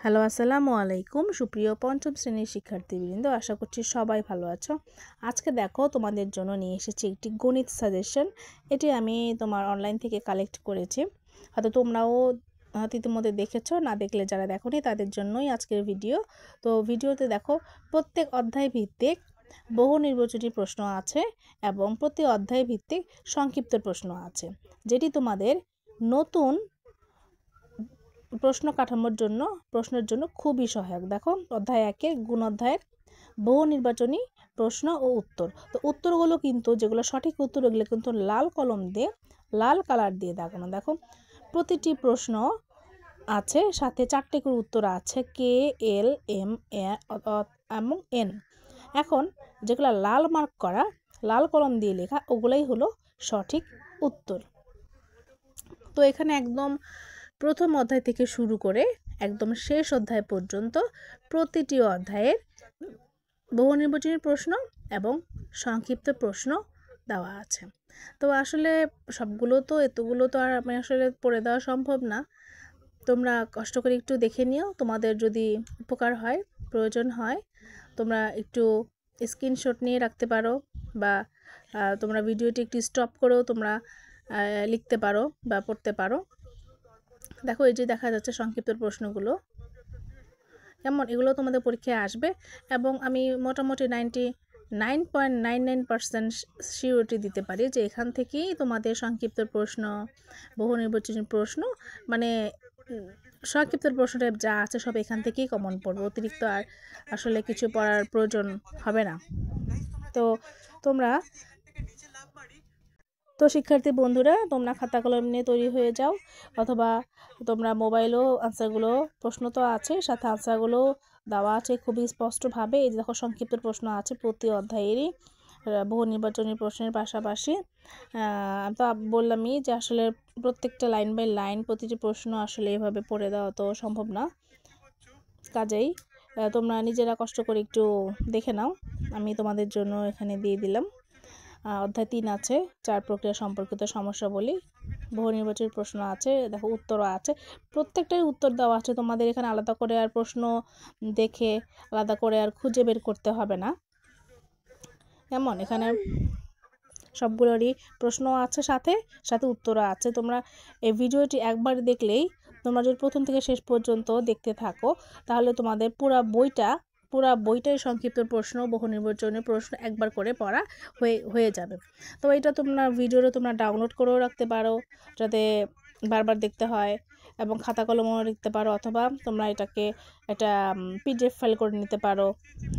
Hello, আসসালামু আলাইকুম। সুপ্রিয় পঞ্চম শ্রেণীর শিক্ষার্থীবৃন্দ, আশা করছি সবাই ভালো আছো। আজকে দেখো তোমাদের জন্য নিয়ে এসেছি একটি গণিত সাজেশন। এটি আমি তোমার অনলাইন থেকে কালেক্ট করেছি, হয়তো তোমরাও ইতিমধ্যে দেখেছো, না দেখলে যারা দেখোনি তাদের জন্যই আজকের ভিডিও। তো ভিডিওতে দেখো প্রত্যেক অধ্যায় ভিত্তিক বহু নির্বাচনী প্রশ্ন আছে এবং প্রতি অধ্যায় ভিত্তিক সংক্ষিপ্ত প্রশ্ন আছে, যেটি তোমাদের নতুন প্রশ্ন কাঠামোর জন্য প্রশ্নের জন্য খুবই সহায়ক। দেখো অধ্যায় 1-এর গুণ অধ্যায়ের বহু নির্বাচনী প্রশ্ন ও উত্তর। তো উত্তরগুলো কিন্তু যেগুলো সঠিক উত্তর ওগুলো কিন্তু লাল কলম দিয়ে লাল কালার দিয়ে দেখানো। দেখো প্রতিটি প্রশ্ন আছে, সাথে 4টে করে উত্তর আছে, কে, এল, এম, এবং এন। এখন যেগুলো লাল মার্ক করা, লাল কলম দিয়ে লেখা, ওগুলাই হলো সঠিক উত্তর। তো এখানে একদম প্রথম অধ্যায় থেকে শুরু করে একদম শেষ অধ্যায় পর্যন্ত প্রতিটি অধ্যায়ের বহু নির্বাচনী প্রশ্ন এবং সংক্ষিপ্ত প্রশ্ন দেওয়া আছে। তো আসলে এতগুলো তো আর আমি আসলে পড়ে দেওয়া সম্ভব না। তোমরা কষ্ট করে একটু দেখে নিও, তোমাদের যদি উপকার হয়, প্রয়োজন হয়, তোমরা একটু স্ক্রিনশট নিয়ে রাখতে পারো, বা তোমরা ভিডিওটি একটু স্টপ করেও তোমরা লিখতে পারো বা পড়তে পারো। দেখো এই যে দেখা যাচ্ছে সংক্ষিপ্ত প্রশ্নগুলো কেমন, এগুলো তোমাদের পরীক্ষায় আসবে এবং আমি মোটামুটি 99.99% সিওরিটি দিতে পারি যে এখান থেকেই তোমাদের সংক্ষিপ্ত প্রশ্ন, বহু নির্বাচনী প্রশ্ন, মানে সংক্ষিপ্ত প্রশ্নটা যা আছে সব এখান থেকেই কমন পড়বে, অতিরিক্ত আর আসলে কিছু পড়ার প্রয়োজন হবে না। তো শিক্ষার্থী বন্ধুরা, তোমরা খাতা কলম নিয়ে তৈরি হয়ে যাও, অথবা তোমরা মোবাইলেও আনসারগুলো, প্রশ্ন তো আছে সাথে আনসারগুলো দেওয়া আছে খুবই স্পষ্টভাবে। এই দেখো সংক্ষিপ্ত প্রশ্ন আছে প্রতি অধ্যায়েরই বহু নির্বাচনী প্রশ্নের পাশাপাশি। তো বললামই যে আসলে প্রত্যেকটা লাইন বাই লাইন প্রতিটি প্রশ্ন আসলে এভাবে পড়ে দেওয়া তো সম্ভব না, কাজেই তোমরা নিজেরা কষ্ট করে একটু দেখে নাও। আমি তোমাদের জন্য এখানে দিয়ে দিলাম। অধ্যায় 3 আছে, 4 প্রক্রিয়া সম্পর্কিত সমস্যাবলী, বহু নির্বাচনী প্রশ্ন আছে, দেখো উত্তরও আছে, প্রত্যেকটাই উত্তর দেওয়া আছে। তোমাদের এখানে আলাদা করে আর প্রশ্ন দেখে আলাদা করে আর খুঁজে বের করতে হবে না। কেমন, এখানে সবগুলোরই প্রশ্ন আছে, সাথে সাথে উত্তরও আছে। তোমরা এই ভিডিওটি একবার দেখলেই, তোমরা যদি প্রথম থেকে শেষ পর্যন্ত দেখতে থাকো, তাহলে তোমাদের পুরা বইটাই সংক্ষিপ্ত প্রশ্ন, বহু নির্বাচনী প্রশ্ন একবার করে পড়া হয়ে যাবে। তো এটা তোমরা ভিডিওটা তোমরা ডাউনলোড করেও রাখতে পারো, যাতে বারবার দেখতে হয়, এবং খাতা কলমও লিখতে পারো, অথবা তোমরা এটাকে একটা পিডিএফ ফাইল করে নিতে পারো,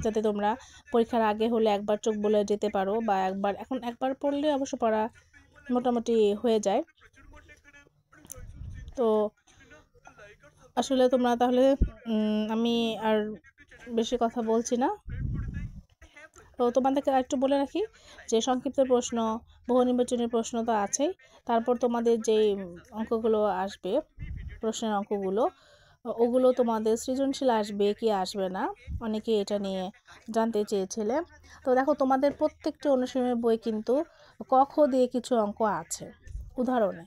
যাতে তোমরা পরীক্ষার আগে হলে একবার চোখ বলে যেতে পারো, বা একবার পড়লে অবশ্য পড়া মোটামুটি হয়ে যায়। তো আসলে তোমরা তাহলে আমি আর বেশি কথা বলছি না। তো তোমাদেরকে একটু বলে রাখি যে সংক্ষিপ্ত প্রশ্ন, বহু নির্বাচনী প্রশ্ন তো আছেই, তারপর তোমাদের যে অঙ্কগুলো আসবে, প্রশ্নের অঙ্কগুলো, ওগুলো তোমাদের সৃজনশীল আসবে কি আসবে না, অনেকে এটা নিয়ে জানতে চেয়েছিলে। তো দেখো তোমাদের প্রত্যেকটি অনুশীলনের বই কিন্তু ক খ দিয়ে কিছু অঙ্ক আছে উদাহরণে।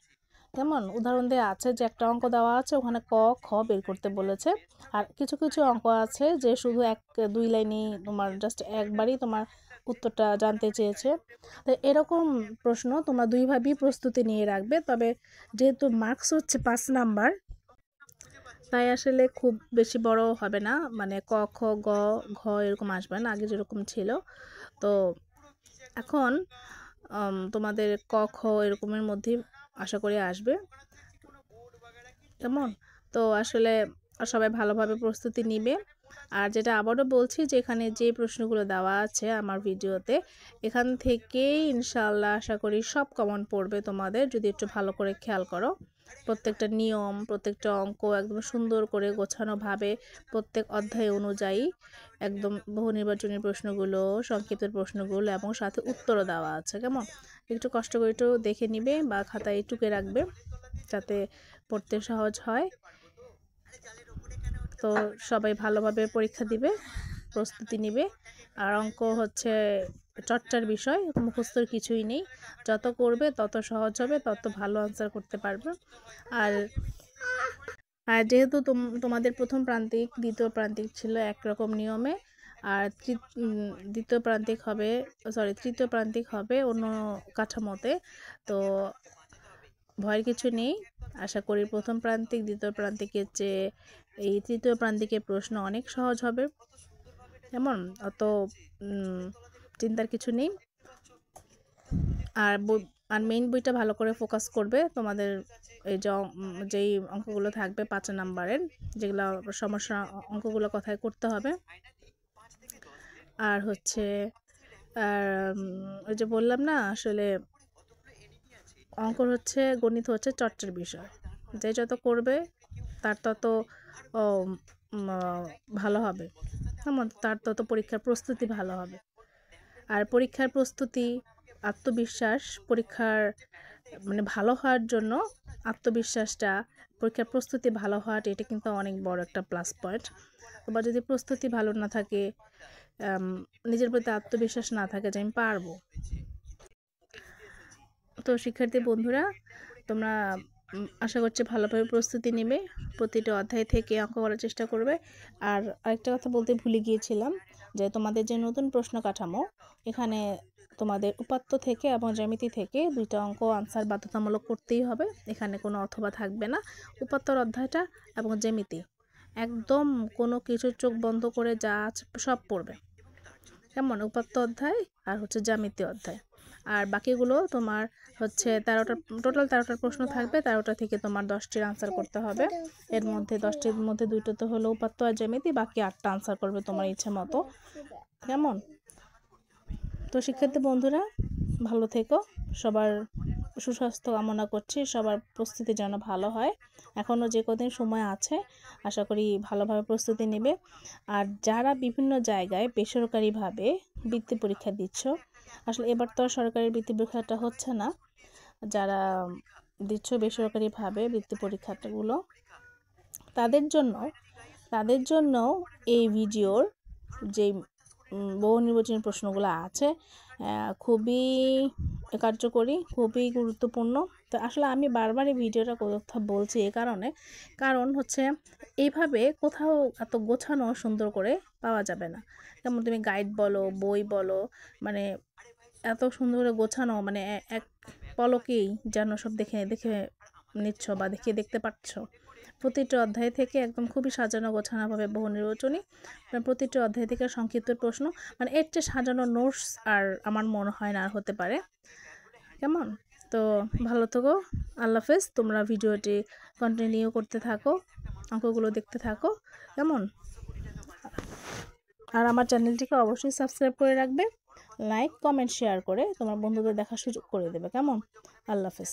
যেমন উদাহরণ দেওয়া আছে যে একটা অঙ্ক দেওয়া আছে, ওখানে ক খ বের করতে বলেছে, আর কিছু কিছু অঙ্ক আছে যে শুধু 1-2 লাইনেই তোমার জাস্ট একবারই তোমার উত্তরটা জানতে চেয়েছে। তো এরকম প্রশ্ন তোমরা দুইভাবেই প্রস্তুতি নিয়ে রাখবে। তবে যেহেতু মার্কস হচ্ছে 5 নাম্বার, তাই আসলে খুব বেশি বড় হবে না, মানে ক খ গ ঘ এরকম আসবে না, আগে যেরকম ছিল। তো এখন তোমাদের ক খ এরকমের মধ্যেই আশা করি আসবে। কেমন, তো আসলে সবাই ভালোভাবে প্রস্তুতি নিবে। আর যেটা আবারও বলছি যে এখানে যে প্রশ্নগুলো দেওয়া আছে আমার ভিডিওতে, এখান থেকেই ইনশাআল্লাহ আশা করি সব কমন পড়বে তোমাদের, যদি একটু ভালো করে খেয়াল করো। প্রত্যেকটা নিয়ম, প্রত্যেকটা অঙ্ক একদম সুন্দর করে গোছানোভাবে প্রত্যেক অধ্যায় অনুযায়ী একদম বহু নির্বাচনী প্রশ্নগুলো, সংক্ষিপ্ত প্রশ্নগুলো এবং সাথে উত্তরও দেওয়া আছে। কেমন, একটু কষ্ট করে একটু দেখে নিবে বা খাতায় টুকে রাখবে, যাতে পড়তে সহজ হয়। তো সবাই ভালোভাবে পরীক্ষা দিবে, প্রস্তুতি নিবে। আর অঙ্ক হচ্ছে চর্চার বিষয়, মুখস্থর কিছুই নেই, যত করবে তত সহজ হবে, তত ভালো আনসার করতে পারবে। আর আর যেহেতু তোমাদের প্রথম প্রান্তিক দ্বিতীয় প্রান্তিক ছিল একরকম নিয়মে, আর তৃতীয় প্রান্তিক হবে অন্য কাঠামোতে, তো ভয়ের কিছু নেই। আশা করি প্রথম প্রান্তিক দ্বিতীয় প্রান্তিকের চেয়ে এই তৃতীয় প্রান্তিকের প্রশ্ন অনেক সহজ হবে। কেমন? অত চিন্তার কিছু নেই। আর মেইন বইটা ভালো করে ফোকাস করবে। তোমাদের এই যেই অঙ্কগুলো থাকবে 5 নাম্বারের, যেগুলো সমস্যা অঙ্কগুলো কথায় করতে হবে। আর হচ্ছে ওই যে বললাম না, আসলে অঙ্ক হচ্ছে গণিত হচ্ছে চর্চার বিষয়। যে যত করবে তার তত ভালো হবে, তার তত পরীক্ষার প্রস্তুতি ভালো হবে। আর পরীক্ষার প্রস্তুতি, আত্মবিশ্বাস, পরীক্ষার মানে ভালো হওয়ার জন্য আত্মবিশ্বাসটা, পরীক্ষার প্রস্তুতি ভালো হওয়াটা, এটা কিন্তু অনেক বড় একটা প্লাস পয়েন্ট। তোমার যদি প্রস্তুতি ভালো না থাকে, নিজের প্রতি আত্মবিশ্বাস না থাকে যে আমি পারবো, তো শিক্ষার্থী বন্ধুরা তোমরা আশা করছি ভালোভাবে প্রস্তুতি নেবে, প্রতিটা অধ্যায় থেকে অঙ্ক করার চেষ্টা করবে। আর আরেকটা কথা বলতে ভুলে গিয়েছিলাম, যে তোমাদের যে নতুন প্রশ্ন কাঠামো, এখানে তোমাদের উপাত্ত থেকে এবং জ্যামিতি থেকে 2টা অঙ্ক আনসার বাধ্যতামূলক করতেই হবে। এখানে কোনো অথবা থাকবে না। উপাত্তর অধ্যায়টা এবং জ্যামিতি একদম কোনো কিছু চোখ বন্ধ করে যা আছে সব পড়বে। কেমন? উপাত্ত অধ্যায় আর হচ্ছে জ্যামিতি অধ্যায়। আর বাকিগুলো তোমার হচ্ছে টোটাল 13টার প্রশ্ন থাকবে। 13টা থেকে তোমার 10টির আনসার করতে হবে। এর মধ্যে 10টির মধ্যে 2টো তো হলো উপাত্ত আর জ্যামিতি, বাকি 8টা আনসার করবে তোমার ইচ্ছে মতো। কেমন? তো শিক্ষার্থী বন্ধুরা ভালো থেকো, সবার সুস্বাস্থ্য কামনা করছি, সবার প্রস্তুতি যেন ভালো হয়। এখনও যে কদিন সময় আছে, আশা করি ভালোভাবে প্রস্তুতি নেবে। আর যারা বিভিন্ন জায়গায় বেসরকারিভাবে বৃত্তি পরীক্ষা দিচ্ছ, আসলে এবার তো সরকারি বৃত্তি পরীক্ষাটা হচ্ছে না, যারা দিচ্ছ বেসরকারিভাবে বৃত্তি পরীক্ষাগুলো, তাদের জন্য এই ভিডিওর যে বহু নির্বাচনী প্রশ্নগুলো আছে খুবই কার্যকরী, খুবই গুরুত্বপূর্ণ। তো আসলে আমি বারবার এই ভিডিওটা কথা বলছি কারণ হচ্ছে এইভাবে কোথাও এত গোছানো সুন্দর করে পাওয়া যাবে না। যেমন তুমি গাইড বলো, বই বলো, মানে এত সুন্দর করে গোছানো, মানে এক পলকেই যেন সব দেখে নিচ্ছ বা দেখতে পাচ্ছ। প্রতিটি অধ্যায় থেকে একদম খুবই সাজানো গোছানোভাবে বহু নির্বাচনী, প্রতিটি অধ্যায় থেকে সংক্ষিপ্ত প্রশ্ন, মানে এর চেয়ে সাজানো নোটস আর আমার মনে হয় না আর হতে পারে। কেমন? তো ভালো থেকো, আল্লাহ হাফেজ। তোমরা ভিডিওটি কন্টিনিউ করতে থাকো, অঙ্কগুলো দেখতে থাকো। কেমন? আর আমার চ্যানেলটিকে অবশ্যই সাবস্ক্রাইব করে রাখবে, লাইক কমেন্ট শেয়ার করে তোমার বন্ধুদের দেখার সুযোগ করে দেবে। কেমন? আল্লাহ হাফেজ।